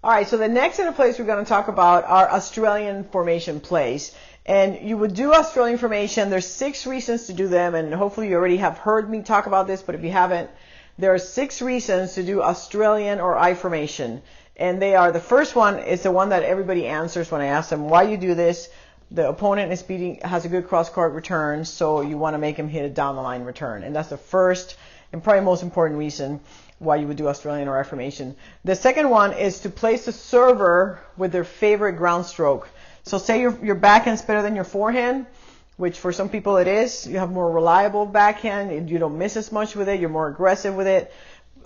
All right, so the next set of plays we're going to talk about are Australian formation plays. And you would do Australian formation. There's 6 reasons to do them, and hopefully you already have heard me talk about this, but if you haven't, there are 6 reasons to do Australian or I formation. And they are, the first one is the one that everybody answers when I ask them why you do this. The opponent has a good cross-court return, so you want to make him hit a down-the-line return. And that's the first and probably most important reason why you would do Australian or I formation. The second one is to place the server with their favorite ground stroke. So say your backhand's better than your forehand, which for some people it is. You have more reliable backhand. You don't miss as much with it. You're more aggressive with it.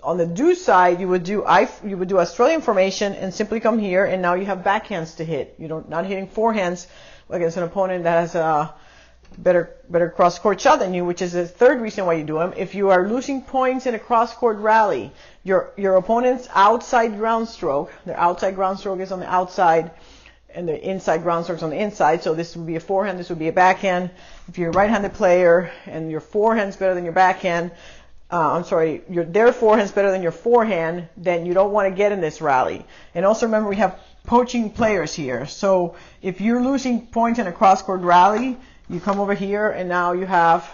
On the do side, you would do Australian formation and simply come here, and now you have backhands to hit. You're not hitting forehands against an opponent that has a better cross-court shot than you, which is the third reason why you do them. If you are losing points in a cross-court rally, your opponent's outside ground stroke, their outside ground stroke is on the outside, and the inside ground stroke's on the inside. So this would be a forehand, this would be a backhand. If you're a right-handed player and your forehand's better than your backhand, their forehand's better than your forehand, then you don't want to get in this rally. And also remember, we have poaching players here. So if you're losing points in a cross-court rally, you come over here and now you have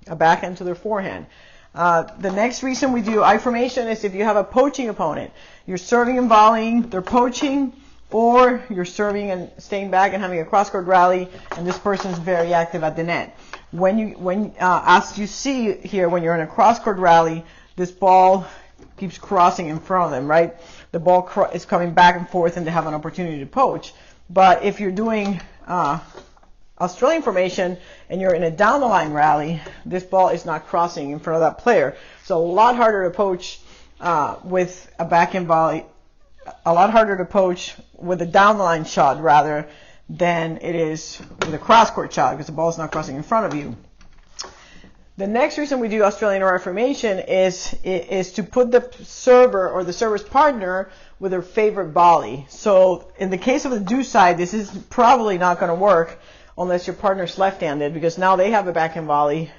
a backhand to their forehand. The next reason we do I formation is if you have a poaching opponent. You're serving and volleying, they're poaching, or you're serving and staying back and having a cross-court rally, and this person's very active at the net. As you see here, when you're in a cross-court rally, this ball keeps crossing in front of them, right? The ball is coming back and forth, and they have an opportunity to poach. But if you're doing Australian formation and you're in a down-the-line rally, this ball is not crossing in front of that player. So a lot harder to poach with a backhand volley, a lot harder to poach with a down-the-line shot rather than it is with a cross-court shot because the ball is not crossing in front of you. The next reason we do Australian or I formation is to put the server or the server's partner with their favorite volley. So in the case of the do side, this is probably not going to work unless your partner's left-handed, because now they have a backhand volley,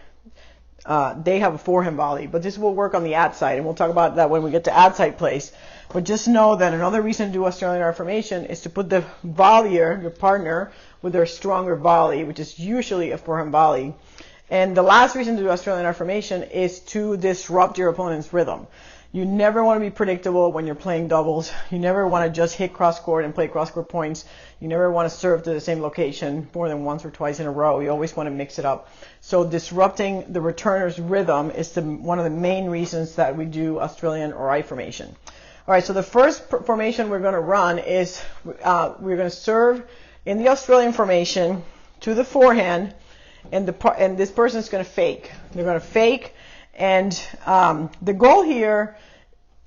they have a forehand volley. But this will work on the ad side, and we'll talk about that when we get to ad side plays. But just know that another reason to do Australian or I formation is to put the volleyer, your partner, with their stronger volley, which is usually a forehand volley. And the last reason to do Australian or I formation is to disrupt your opponent's rhythm. You never want to be predictable when you're playing doubles. You never want to just hit cross-court and play cross-court points. You never want to serve to the same location more than once or twice in a row. You always want to mix it up. So disrupting the returner's rhythm is one of the main reasons that we do Australian or I formation. All right, so the first formation we're going to run is we're going to serve in the Australian formation to the forehand, and this person's going to fake. They're going to fake. And the goal here,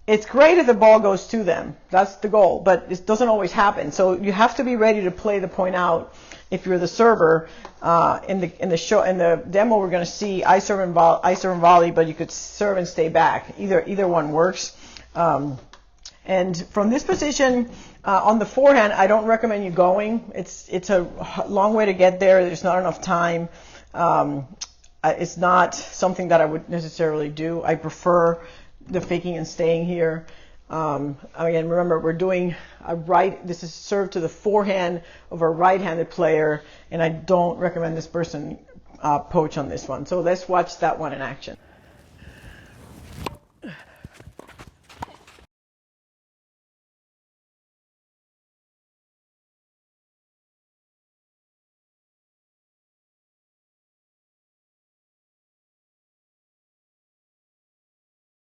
it's great if the ball goes to them. That's the goal, but it doesn't always happen. So you have to be ready to play the point out if you're the server. In the demo, we're going to see I serve and volley, but you could serve and stay back. Either one works. And from this position on the forehand, I don't recommend you going. It's a long way to get there. There's not enough time. It's not something that I would necessarily do. I prefer the faking and staying here. Again, remember, we're doing this is served to the forehand of a right-handed player, and I don't recommend this person poach on this one. So let's watch that one in action.